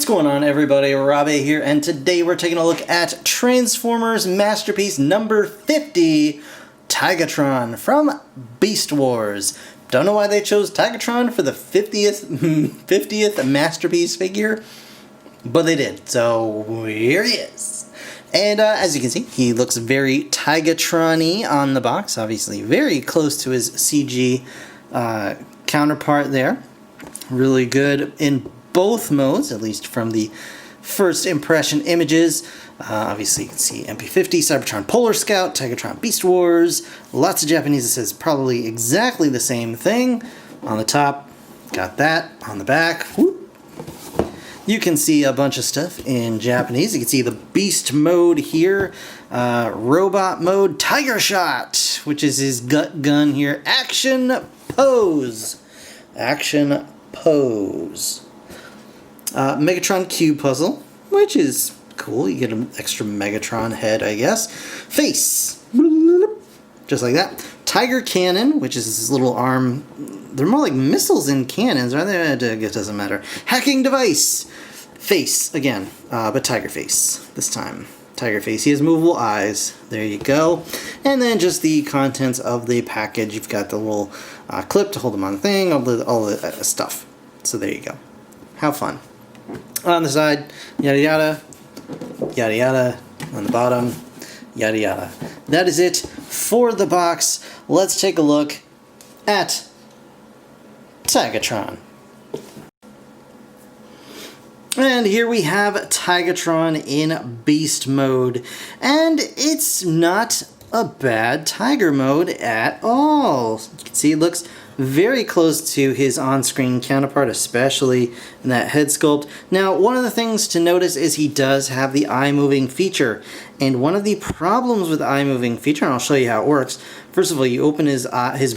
What's going on, everybody? Rabe here, and today we're taking a look at Transformers Masterpiece number 50, Tigatron from Beast Wars. Don't know why they chose Tigatron for the 50th Masterpiece figure, but they did, so here he is. And as you can see, he looks very Tigatron-y on the box, obviously very close to his CG counterpart there. Really good in both modes, at least from the first impression images. Obviously you can see MP-50, Cybertron Polar Scout, Tigatron Beast Wars, lots of Japanese. It says probably exactly the same thing. On the top, got that. On the back, whoop. You can see a bunch of stuff in Japanese. You can see the Beast mode here, Robot mode, Tiger Shot, which is his gut gun here, Action Pose. Action Pose. Megatron Cube Puzzle, which is cool. You get an extra Megatron head, I guess. Face. Just like that. Tiger Cannon, which is this little arm. They're more like missiles in cannons, right? It doesn't matter. Hacking Device. Face, again, but Tiger Face this time. Tiger Face. He has movable eyes. There you go. And then just the contents of the package. You've got the little clip to hold them on the thing, all the stuff. So there you go. How fun. On the side, yada yada, yada yada. On the bottom, yada yada. That is it for the box. Let's take a look at Tigatron. And here we have Tigatron in Beast mode. And it's not a bad Tiger mode at all. You can see it looks very close to his on-screen counterpart, especially in that head sculpt. Now, one of the things to notice is he does have the eye-moving feature. And one of the problems with the eye-moving feature, and I'll show you how it works. First of all, you open his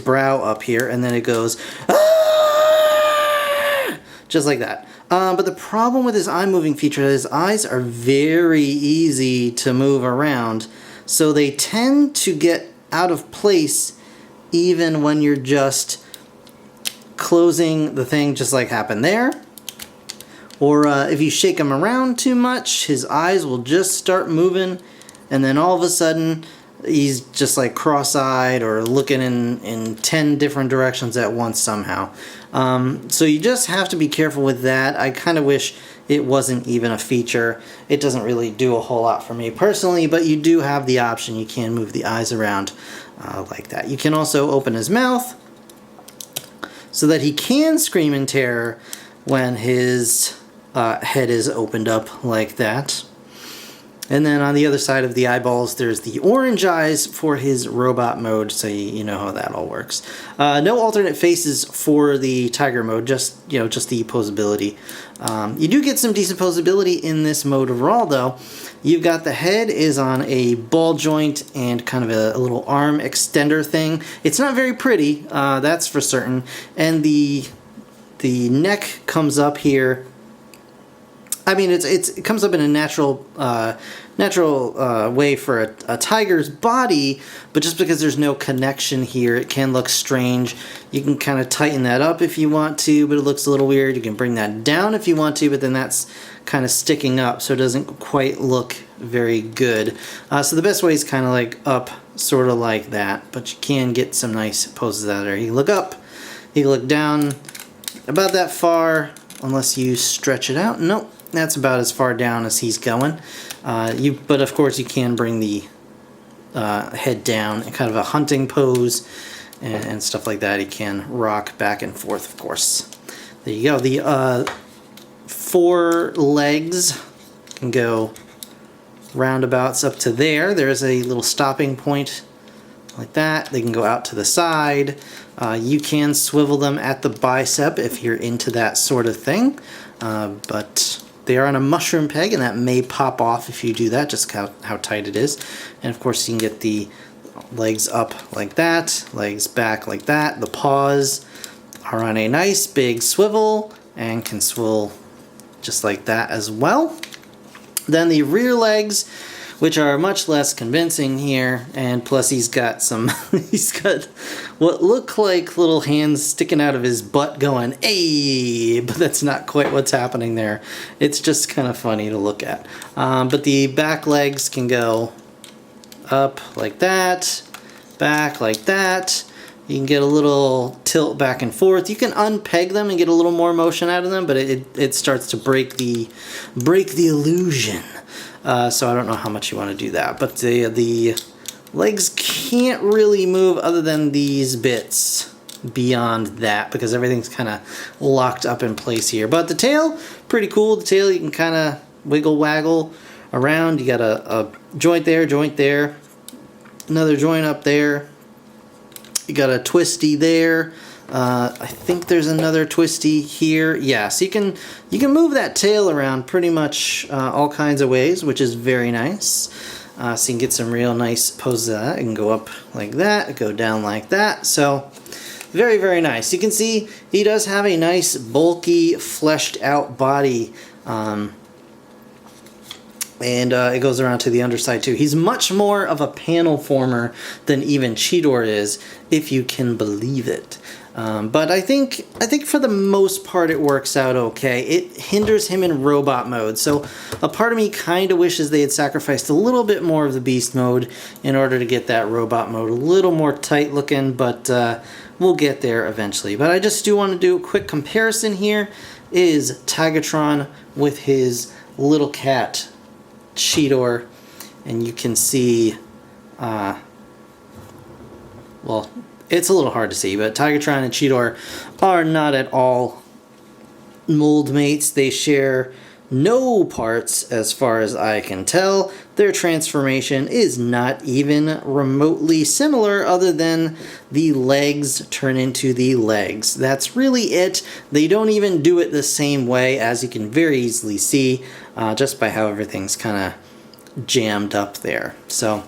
brow up here, and then it goes, "Ah!" Just like that. But the problem with his eye-moving feature is his eyes are very easy to move around. So they tend to get out of place even when you're just closing the thing, just like happened there. Or if you shake him around too much, his eyes will just start moving, and then all of a sudden he's just like cross-eyed or looking in 10 different directions at once somehow. So you just have to be careful with that. I kind of wish it wasn't even a feature. It doesn't really do a whole lot for me personally, but you do have the option. You can move the eyes around like that. You can also open his mouth so that he can scream in terror when his head is opened up like that. And then on the other side of the eyeballs, there's the orange eyes for his robot mode, so you know how that all works. No alternate faces for the Tiger mode, just the posability. You do get some decent posability in this mode overall, though. You've got the head is on a ball joint and kind of a little arm extender thing. It's not very pretty, that's for certain. And the neck comes up here. I mean, it comes up in a natural way for a tiger's body, but just because there's no connection here, it can look strange. You can kind of tighten that up if you want to, but it looks a little weird. You can bring that down if you want to, but then that's kind of sticking up, so it doesn't quite look very good. So the best way is kind of like up, sort of like that, but you can get some nice poses out of there. You can look up, you can look down, about that far, unless you stretch it out. Nope. That's about as far down as he's going. But of course you can bring the head down in kind of a hunting pose and stuff like that. He can rock back and forth, of course. There you go. The 4 legs can go roundabouts up to there. There's a little stopping point like that. They can go out to the side. You can swivel them at the bicep if you're into that sort of thing. But they are on a mushroom peg, and that may pop off if you do that, just how tight it is. And of course you can get the legs up like that, legs back like that. The paws are on a nice big swivel and can swivel just like that as well. Then the rear legs, which are much less convincing here. And plus he's got some, he's got what look like little hands sticking out of his butt going, "Hey!" But that's not quite what's happening there. It's just kind of funny to look at. But the back legs can go up like that, back like that. You can get a little tilt back and forth. You can unpeg them and get a little more motion out of them, but it starts to break the illusion. So I don't know how much you want to do that. But the legs can't really move other than these bits beyond that, because everything's kind of locked up in place here. But the tail, pretty cool. The tail you can kind of wiggle waggle around. You got a joint there, another joint up there. You got a twisty there. I think there's another twisty here. Yeah, so you can move that tail around pretty much all kinds of ways, which is very nice. So you can get some real nice poses of that. It can go up like that, go down like that. So very, very nice. You can see he does have a nice bulky fleshed out body. And it goes around to the underside too. He's much more of a panel former than even Cheetor is, if you can believe it. But I think for the most part it works out okay. It hinders him in robot mode, so a part of me kind of wishes they had sacrificed a little bit more of the beast mode in order to get that robot mode a little more tight looking, but we'll get there eventually. But I just do want to do a quick comparison here. Is Tigatron with his little cat Cheetor, and you can see well, it's a little hard to see, but Tigatron and Cheetor are not at all mold mates. They share no parts as far as I can tell. Their transformation is not even remotely similar, other than the legs turn into the legs. That's really it. They don't even do it the same way, as you can very easily see, just by how everything's kind of jammed up there. So,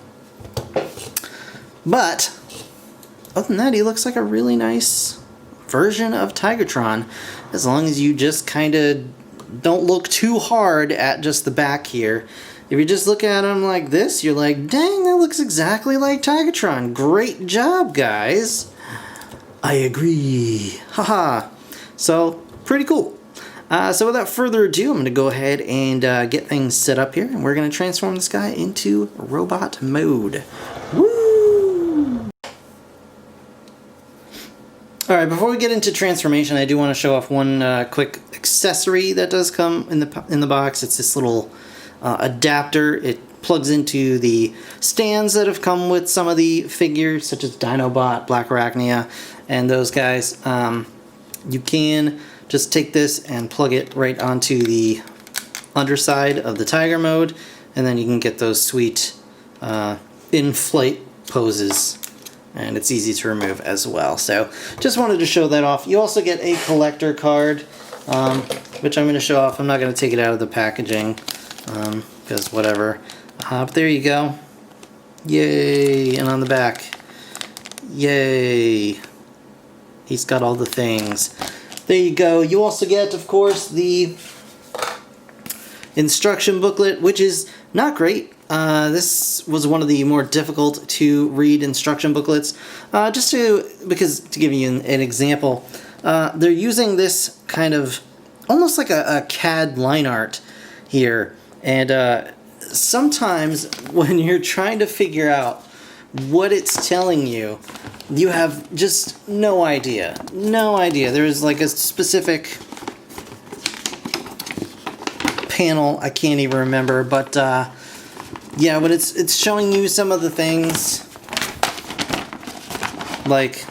but other than that, he looks like a really nice version of Tigatron, as long as you just kind of don't look too hard at just the back here. If you just look at him like this, you're like, dang, that looks exactly like Tigatron. Great job, guys. I agree. Haha. So, pretty cool. So without further ado, I'm going to go ahead and get things set up here, and we're going to transform this guy into robot mode. Woo! Alright, before we get into transformation, I do want to show off one quick accessory that does come in the box. It's this little adapter. It plugs into the stands that have come with some of the figures, such as Dinobot, Black Arachnia, and those guys. You can just take this and plug it right onto the underside of the Tiger mode, and then you can get those sweet in-flight poses. And it's easy to remove as well. So just wanted to show that off. You also get a collector card, which I'm going to show off. I'm not going to take it out of the packaging, because whatever. But there you go. Yay! And on the back, yay! He's got all the things. There you go. You also get, of course, the instruction booklet, which is not great. This was one of the more difficult to read instruction booklets. Because to give you an example, they're using this kind of almost like a CAD line art here, and sometimes when you're trying to figure out what it's telling you, you have just no idea. No idea. There's like a specific panel, I can't even remember, but yeah, but it's showing you some of the things like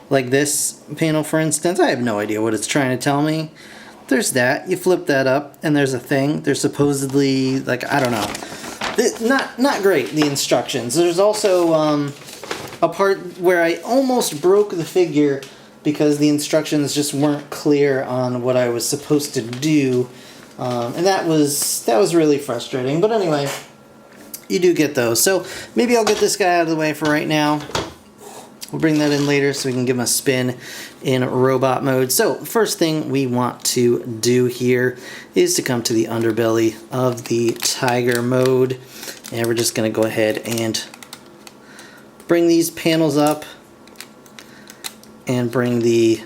this panel, for instance. I have no idea what it's trying to tell me. There's that. You flip that up, and there's a thing. There's supposedly, like, I don't know. Not great, the instructions. There's also a part where I almost broke the figure because the instructions just weren't clear on what I was supposed to do. And that was really frustrating. But anyway, you do get those. So maybe I'll get this guy out of the way for right now. we'll bring that in later so we can give them a spin in robot mode. So first thing we want to do here is to come to the underbelly of the Tiger mode, and we're just going to go ahead and bring these panels up and bring the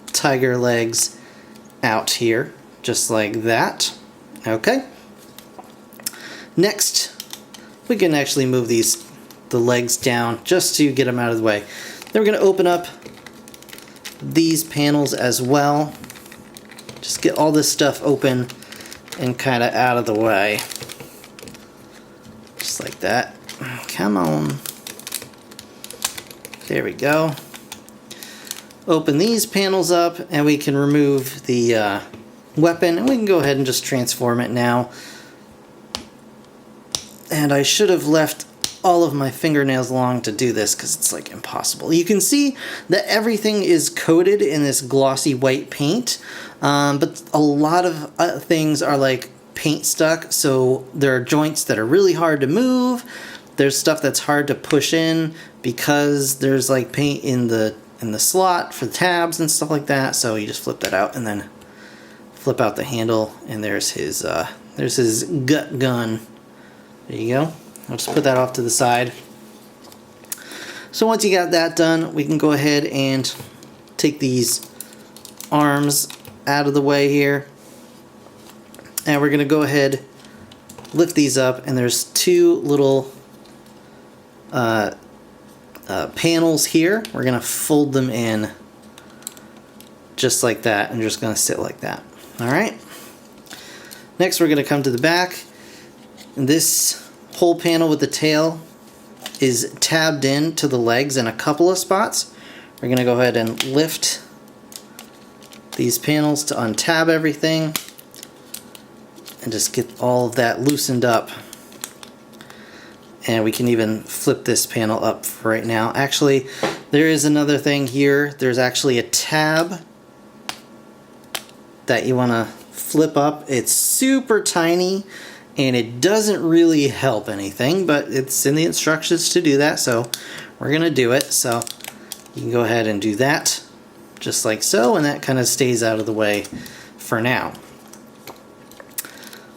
Tiger legs out here, just like that. Okay. Next, we can actually move the legs down just to get them out of the way. Then we're going to open up these panels as well. Just get all this stuff open and kind of out of the way. Just like that. Come on. There we go. Open these panels up and we can remove the weapon, and we can go ahead and just transform it now. And I should have left all of my fingernails long to do this because it's like impossible. You can see that everything is coated in this glossy white paint, but a lot of things are like paint stuck, so there are joints that are really hard to move. There's stuff that's hard to push in because there's like paint in the slot for the tabs and stuff like that. So you just flip that out and then flip out the handle, and there's his gut gun. There you go. I'll just put that off to the side. So once you got that done, we can go ahead and take these arms out of the way here. And we're going to go ahead, lift these up, and there's two little panels here. We're going to fold them in just like that, and just going to sit like that. Alright. Next we're going to come to the back. This whole panel with the tail is tabbed in to the legs in a couple of spots. We're going to go ahead and lift these panels to untab everything and just get all of that loosened up. And we can even flip this panel up for right now. Actually, there is another thing here. There's actually a tab that you want to flip up. It's super tiny and it doesn't really help anything, but it's in the instructions to do that, so we're gonna do it. So you can go ahead and do that just like so, and that kind of stays out of the way for now.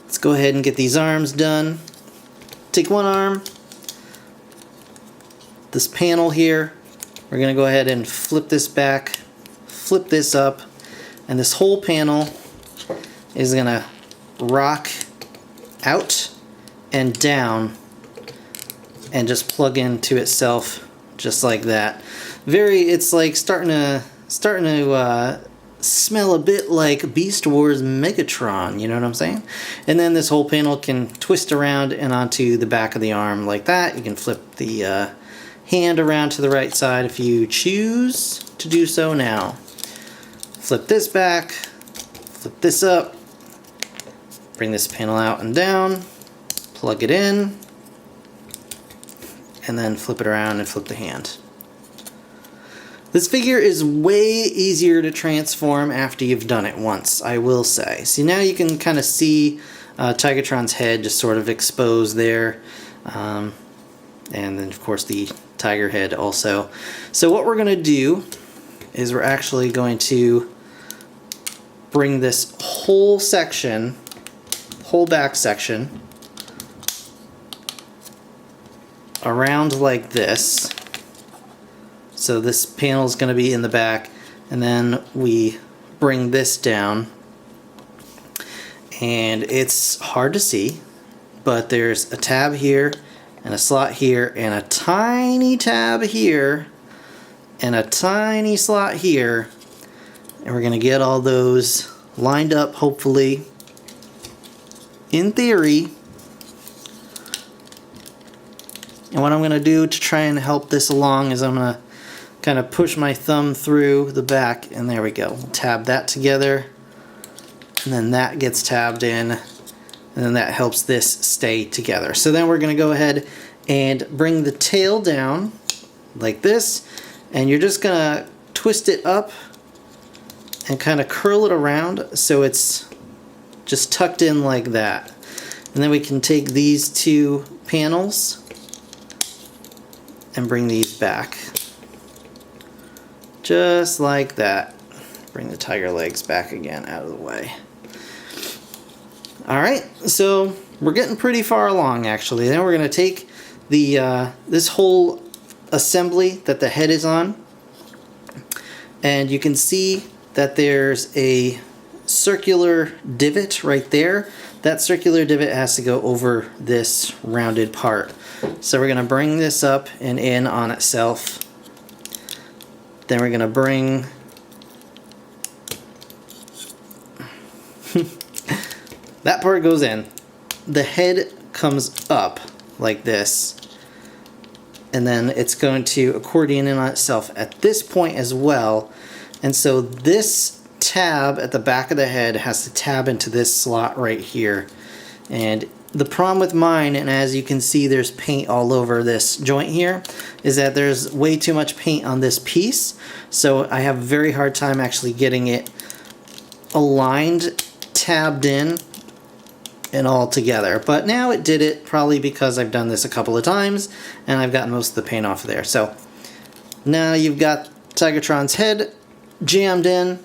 Let's go ahead and get these arms done. Take one arm, this panel here, we're gonna go ahead and flip this back, flip this up, and this whole panel is gonna rock out and down and just plug into itself just like that. It's like starting to smell a bit like Beast Wars Megatron, you know what I'm saying? And then this whole panel can twist around and onto the back of the arm like that. You can flip the hand around to the right side if you choose to do so now. Flip this back, flip this up, bring this panel out and down, plug it in, and then flip it around and flip the hand. This figure is way easier to transform after you've done it once, I will say. See, now you can kind of see Tigatron's head just sort of exposed there, and then of course the tiger head also. So what we're going to do is we're actually going to bring this whole section, whole back section, around like this. So this panel is going to be in the back, and then we bring this down, and it's hard to see, but there's a tab here and a slot here and a tiny tab here and a tiny slot here, and we're going to get all those lined up, hopefully, in theory. And what I'm going to do to try and help this along is I'm going to kind of push my thumb through the back, and there we go. We'll tab that together, and then that gets tabbed in, and then that helps this stay together. So then we're going to go ahead and bring the tail down like this, and you're just going to twist it up and kind of curl it around so it's just tucked in like that. And then we can take these two panels and bring these back Just like that. Bring the tiger legs back again out of the way. Alright, so we're getting pretty far along actually. Then we're going to take the this whole assembly that the head is on, and you can see that there's a circular divot right there. That circular divot has to go over this rounded part. So we're going to bring this up and in on itself. Then we're going to bring that part goes in. The head comes up like this, and then it's going to accordion in on itself at this point as well. And so this tab at the back of the head has to tab into this slot right here. And the problem with mine, and as you can see there's paint all over this joint here, is that there's way too much paint on this piece, so I have a very hard time actually getting it aligned, tabbed in, and all together. But now it did it, probably because I've done this a couple of times and I've gotten most of the paint off of there. So now you've got Tigatron's head jammed in.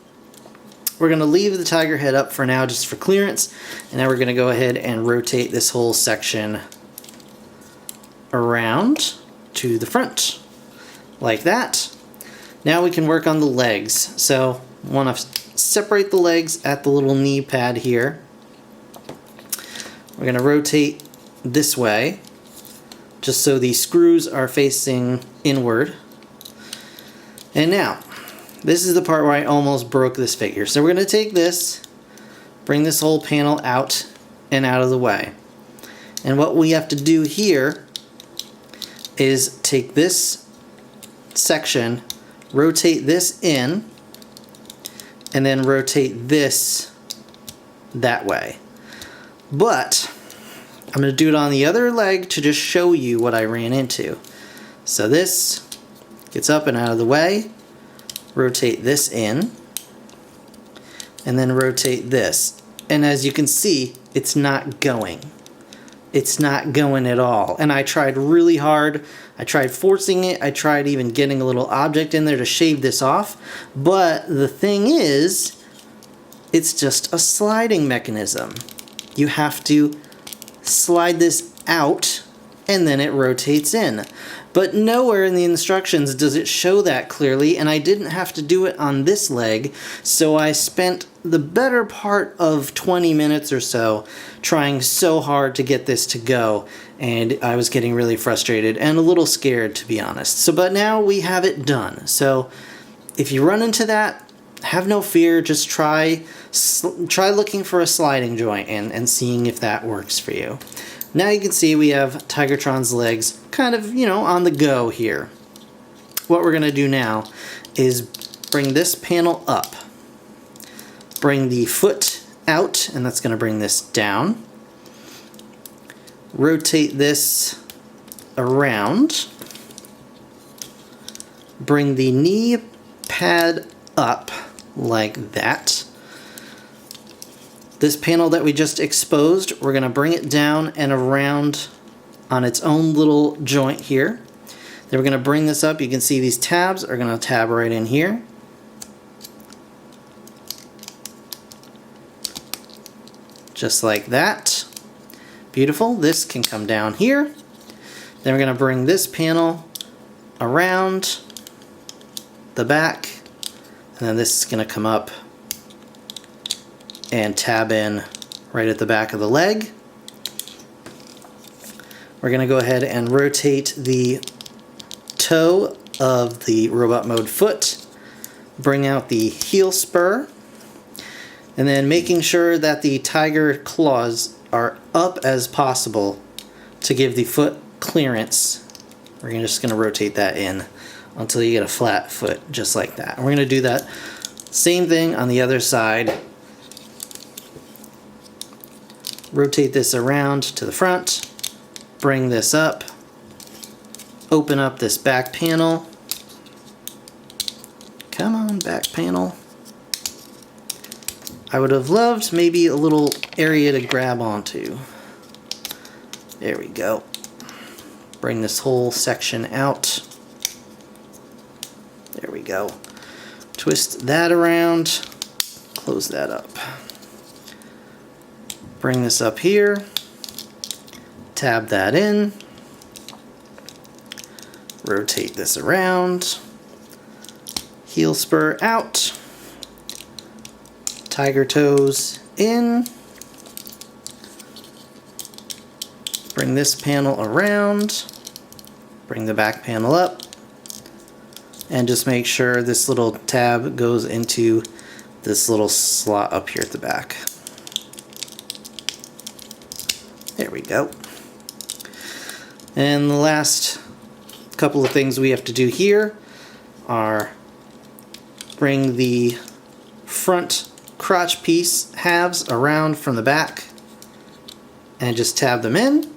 We're going to leave the tiger head up for now just for clearance, and now we're going to go ahead and rotate this whole section around to the front like that. Now we can work on the legs. So I want to separate the legs at the little knee pad here. We're going to rotate this way just so the screws are facing inward. And now this is the part where I almost broke this figure. So we're going to take this, bring this whole panel out and out of the way. And what we have to do here is take this section, rotate this in, and then rotate this that way. But I'm going to do it on the other leg to just show you what I ran into. So this gets up and out of the way. Rotate this in, and then rotate this. And as you can see, it's not going. It's not going at all. And I tried really hard. I tried forcing it. I tried even getting a little object in there to shave this off. But the thing is, it's just a sliding mechanism. You have to slide this out and then it rotates in. But nowhere in the instructions does it show that clearly, and I didn't have to do it on this leg, so I spent the better part of 20 minutes or so trying so hard to get this to go, and I was getting really frustrated and a little scared, to be honest. So, but now we have it done. So if you run into that, have no fear, just try looking for a sliding joint and seeing if that works for you. Now you can see we have Tigatron's legs kind of, you know, on the go here. What we're going to do now is bring this panel up. Bring the foot out, and that's going to bring this down. Rotate this around. Bring the knee pad up like that. This panel that we just exposed, we're going to bring it down and around on its own little joint here. Then we're going to bring this up. You can see these tabs are going to tab right in here. Just like that. Beautiful. This can come down here. Then we're going to bring this panel around the back, and then this is going to come up and tab in right at the back of the leg. We're going to go ahead and rotate the toe of the robot mode foot, bring out the heel spur, and then making sure that the tiger claws are up as possible to give the foot clearance. We're just going to rotate that in until you get a flat foot just like that. And we're going to do that same thing on the other side. Rotate this around to the front, bring this up, open up this back panel. Come on, back panel. I would have loved maybe a little area to grab onto. There we go. Bring this whole section out. There we go. Twist that around, close that up. Bring this up here, tab that in, rotate this around, heel spur out, tiger toes in, bring this panel around, bring the back panel up, and just make sure this little tab goes into this little slot up here at the back. There we go. And the last couple of things we have to do here are bring the front crotch piece halves around from the back and just tab them in,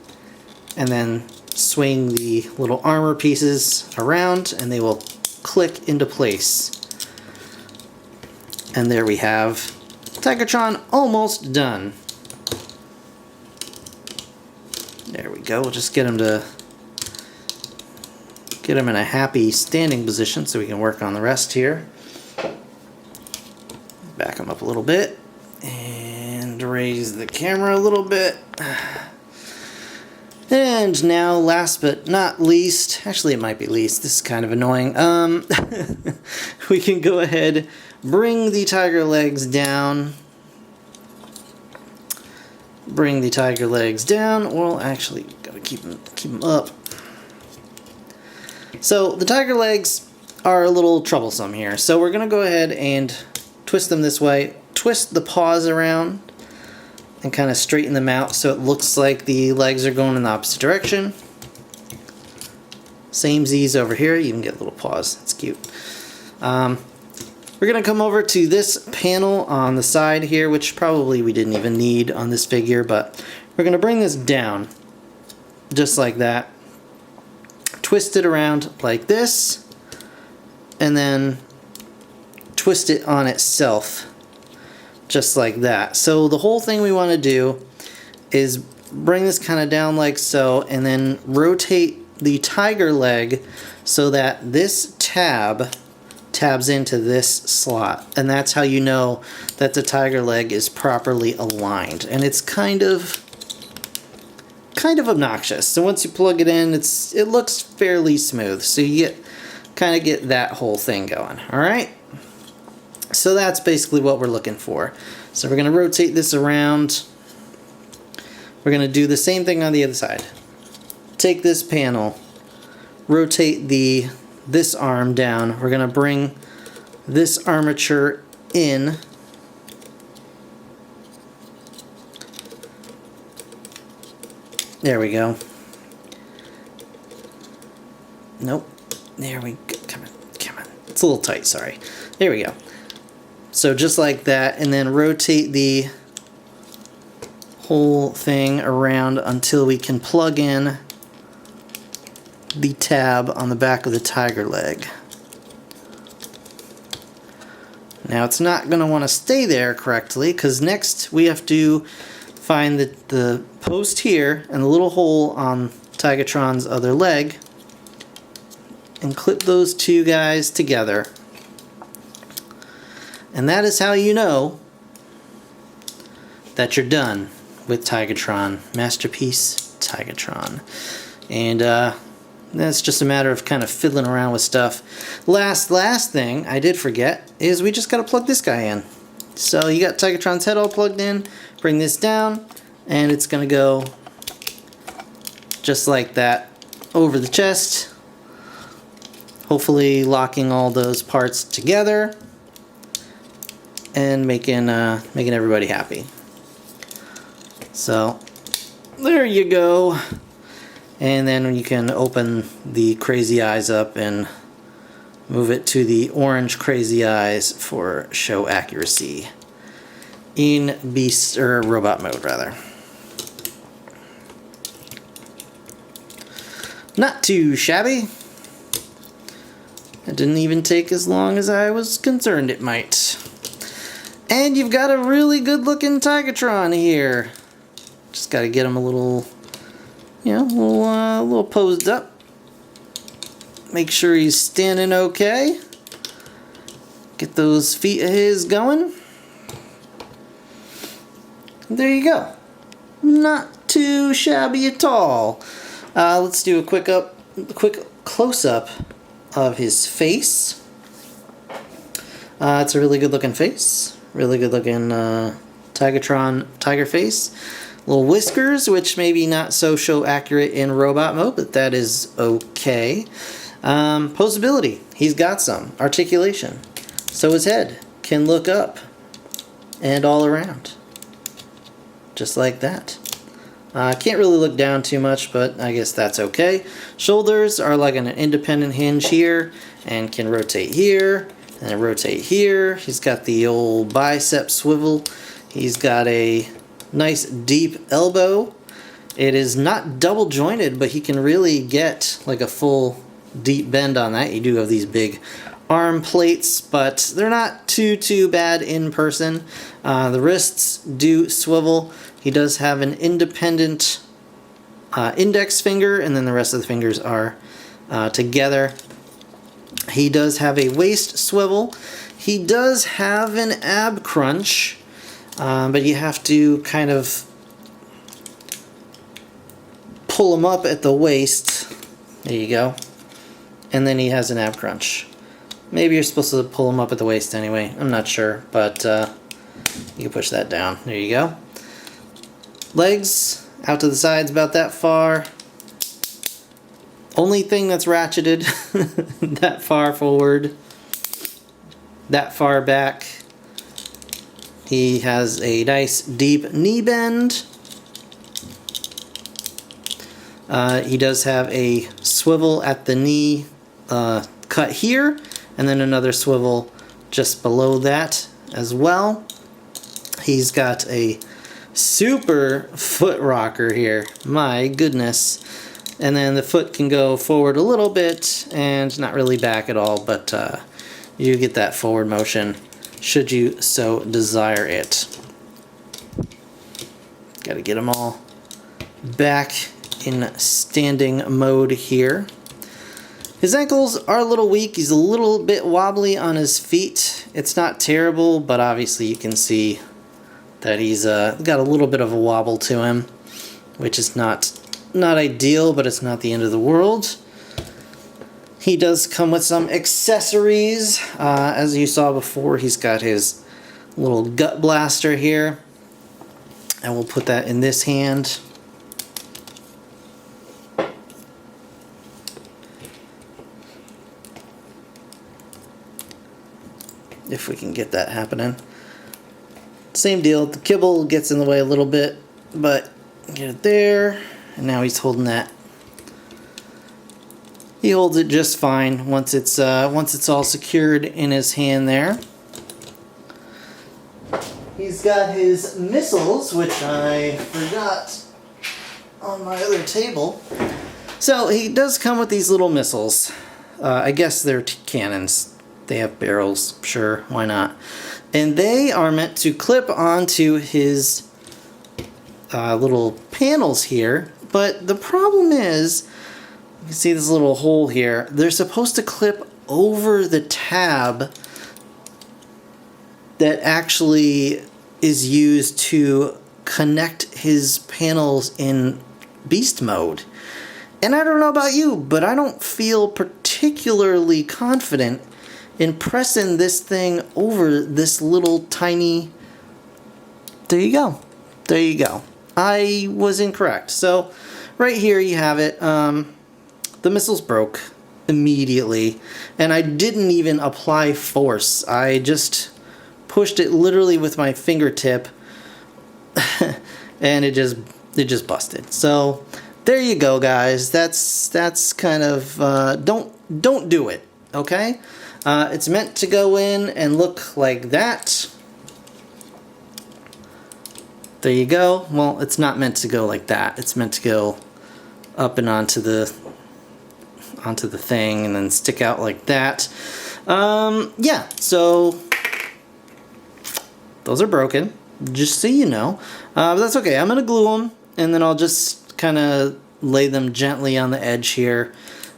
and then swing the little armor pieces around and they will click into place. And there we have Tigatron almost done. There we go. We'll just get him in a happy standing position so we can work on the rest here. Back him up a little bit and raise the camera a little bit. And now, last but not least, actually it might be least, this is kind of annoying, we can go ahead, bring the tiger legs down, well actually gotta keep them up. So the tiger legs are a little troublesome here, so we're gonna go ahead and twist them this way, twist the paws around, and kind of straighten them out so it looks like the legs are going in the opposite direction. Same Z's over here, you can get little paws, it's cute. We're going to come over to this panel on the side here, which probably we didn't even need on this figure, but we're going to bring this down, just like that. Twist it around like this, and then twist it on itself, just like that. So the whole thing we want to do is bring this kind of down like so, and then rotate the tiger leg so that this tabs into this slot, and that's how you know that the tiger leg is properly aligned. And it's kind of obnoxious. So once you plug it in, it looks fairly smooth. So you kind of get that whole thing going. All right. So that's basically what we're looking for. So we're going to rotate this around. We're going to do the same thing on the other side. Take this panel, rotate this arm down. We're going to bring this armature in. There we go. Nope. There we go. Come on. It's a little tight, sorry. There we go. So just like that, and then rotate the whole thing around until we can plug in the tab on the back of the tiger leg. Now it's not going to want to stay there correctly, because next we have to find the post here and the little hole on Tigatron's other leg and clip those two guys together. And that is how you know that you're done with Tigatron. Masterpiece Tigatron. And that's just a matter of kind of fiddling around with stuff. Last thing I did forget is we just got to plug this guy in. So you got Tigatron's head all plugged in, bring this down, and it's going to go just like that over the chest, hopefully locking all those parts together and making everybody happy. So there you go. And then you can open the crazy eyes up and move it to the orange crazy eyes for show accuracy in beast or robot mode rather. Not too shabby. It didn't even take as long as I was concerned it might. And you've got a really good looking Tigatron here. Just got to get him a little, you know, a little posed up. Make sure he's standing okay. Get those feet of his going. There you go. Not too shabby at all. Let's do a quick close-up of his face. It's a really good looking face. Really good looking Tigatron tiger face. Little whiskers, which maybe not so show accurate in robot mode, but that is okay. Posability, he's got some. Articulation, so his head can look up and all around. Just like that. Can't really look down too much, but I guess that's okay. Shoulders are like an independent hinge here, and can rotate here, and rotate here. He's got the old bicep swivel. He's got a nice deep elbow. It is not double jointed, but he can really get like a full deep bend on that. You do have these big arm plates, but they're not too bad in person. The wrists do swivel. He does have an independent index finger, and then the rest of the fingers are together. He does have a waist swivel. He does have an ab crunch, but you have to kind of pull him up at the waist. There you go. And then he has an ab crunch. Maybe you're supposed to pull him up at the waist anyway. I'm not sure, but you can push that down. There you go. Legs out to the sides about that far. Only thing that's ratcheted that far forward, that far back. He has a nice deep knee bend. He does have a swivel at the knee cut here, and then another swivel just below that as well. He's got a super foot rocker here, my goodness. And then the foot can go forward a little bit and not really back at all, but you get that forward motion should you so desire it. Got to get them all back in standing mode here. His ankles are a little weak. He's a little bit wobbly on his feet. It's not terrible, but obviously you can see that he's got a little bit of a wobble to him, which is not ideal, but it's not the end of the world. He does come with some accessories. As you saw before, he's got his little gut blaster here, and we'll put that in this hand. If we can get that happening. Same deal, the kibble gets in the way a little bit, but get it there, and now he's holding that. He holds it just fine once it's all secured in his hand there. He's got his missiles, which I forgot on my other table. So he does come with these little missiles. I guess they're cannons. They have barrels, sure, why not? And they are meant to clip onto his little panels here, but the problem is, you can see this little hole here, they're supposed to clip over the tab that actually is used to connect his panels in beast mode. And I don't know about you, but I don't feel particularly confident in pressing this thing over this little tiny... There you go. There you go. I was incorrect. So right here you have it. The missiles broke immediately, and I didn't even apply force. I just pushed it literally with my fingertip, and it just busted. So there you go, guys. That's kind of don't do it. Okay. It's meant to go in and look like that. There you go. Well, it's not meant to go like that. It's meant to go up and onto the thing and then stick out like that. Yeah, so those are broken, just so you know. But that's okay. I'm going to glue them, and then I'll just kind of lay them gently on the edge here.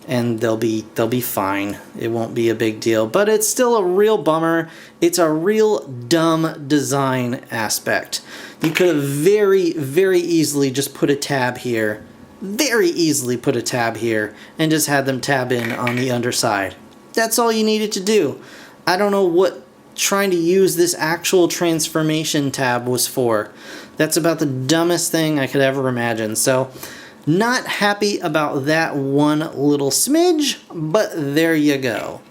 and they'll be fine. It won't be a big deal, but it's still a real bummer. It's a real dumb design aspect. You could have very, very easily just put a tab here, very easily put a tab here, and just had them tab in on the underside. That's all you needed to do. I don't know what trying to use this actual transformation tab was for. That's about the dumbest thing I could ever imagine. So, not happy about that one little smidge, but there you go.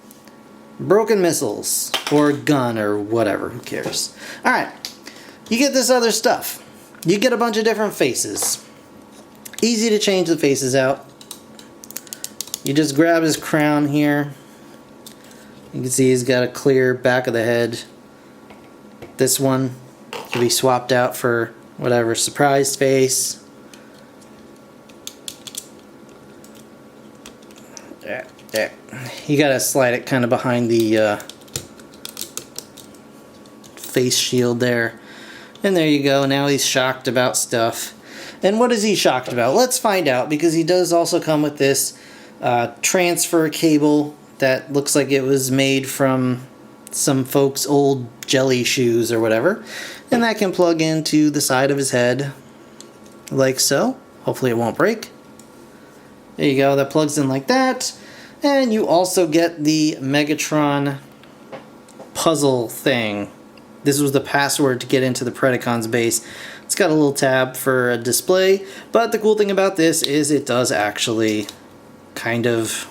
Broken missiles, or gun, or whatever, who cares. Alright, you get this other stuff. You get a bunch of different faces. Easy to change the faces out. You just grab his crown here. You can see he's got a clear back of the head. This one can be swapped out for whatever, surprised face. There. You gotta slide it kind of behind the face shield there. And there you go. Now he's shocked about stuff. And what is he shocked about? Let's find out, because he does also come with this transfer cable that looks like it was made from some folks' old jelly shoes or whatever. And that can plug into the side of his head like so. Hopefully it won't break. There you go. That plugs in like that. And you also get the Megatron puzzle thing. This was the password to get into the Predacon's base. It's got a little tab for a display, but the cool thing about this is it does actually kind of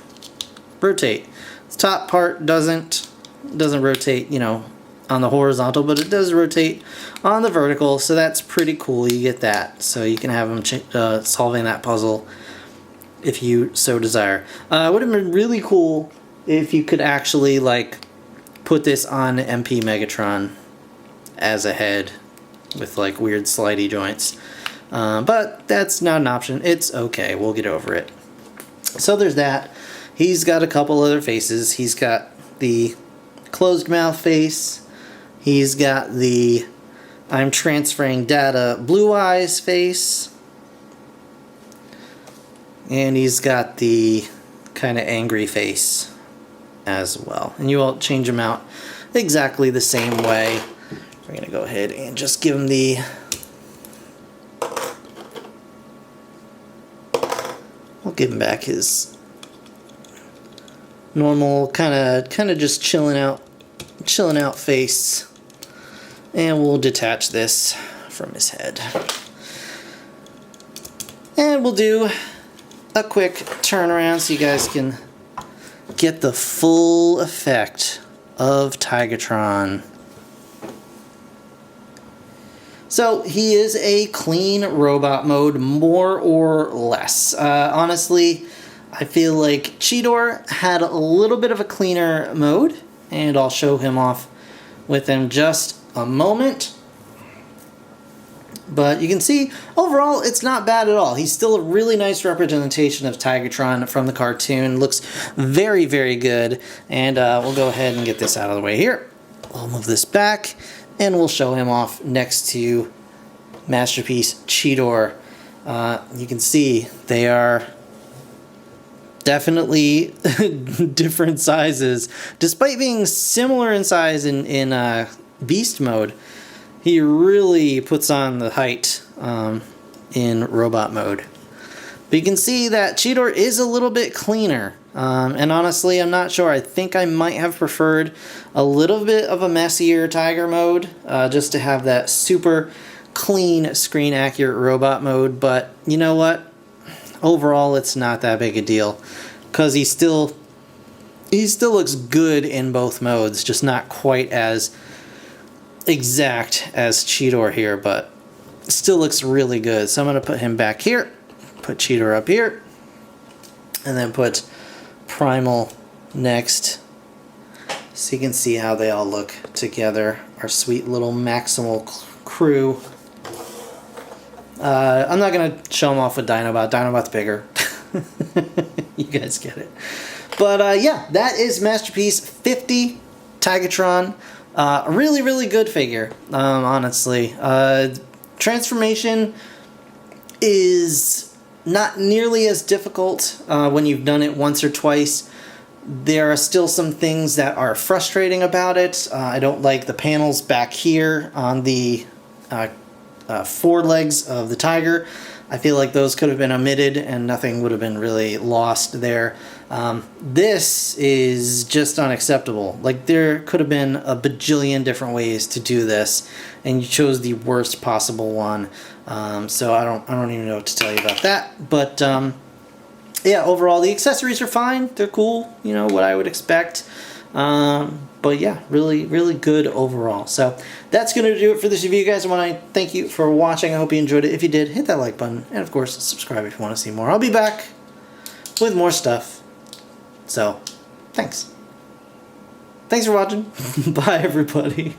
rotate. The top part doesn't rotate, you know, on the horizontal, but it does rotate on the vertical, so that's pretty cool. You get that, so you can have them solving that puzzle if you so desire. It would have been really cool if you could actually like put this on MP Megatron as a head with like weird slidey joints. But that's not an option. It's okay. We'll get over it. So there's that. He's got a couple other faces. He's got the closed mouth face. He's got the I'm transferring data blue eyes face. And he's got the kind of angry face as well. And you all change them out exactly the same way. We're going to go ahead and just give him the we'll give him back his normal kind of just chilling out face. And we'll detach this from his head. And we'll do a quick turnaround so you guys can get the full effect of Tigatron. So he is a clean robot mode, more or less. Honestly, I feel like Cheetor had a little bit of a cleaner mode, and I'll show him off within just a moment. But you can see, overall, it's not bad at all. He's still a really nice representation of Tigatron from the cartoon. Looks very, very good. And we'll go ahead and get this out of the way here. We'll move this back, and we'll show him off next to Masterpiece Cheetor. You can see they are definitely different sizes. Despite being similar in size in Beast mode, he really puts on the height in robot mode. But you can see that Cheetor is a little bit cleaner. And honestly, I'm not sure. I think I might have preferred a little bit of a messier Tiger mode, just to have that super clean, screen accurate robot mode. But you know what? Overall, it's not that big a deal, because he still looks good in both modes, just not quite as exact as Cheetor here, but still looks really good. So I'm going to put him back here, put Cheetor up here, and then put Primal next, so you can see how they all look together. Our sweet little Maximal crew. I'm not going to show them off with Dinobot. Dinobot's bigger. You guys get it. But yeah, that is Masterpiece 50 Tigatron. Really, really good figure, honestly. Transformation is not nearly as difficult when you've done it once or twice. There are still some things that are frustrating about it. I don't like the panels back here on the forelegs of the Tiger. I feel like those could have been omitted and nothing would have been really lost there. This is just unacceptable. Like, there could have been a bajillion different ways to do this, and you chose the worst possible one. So I don't even know what to tell you about that. But yeah, overall the accessories are fine. They're cool. You know what I would expect. But yeah, really, really good overall. So that's going to do it for this review, guys. I want to thank you for watching. I hope you enjoyed it. If you did, hit that like button. And, of course, subscribe if you want to see more. I'll be back with more stuff. So, thanks. Thanks for watching. Bye, everybody.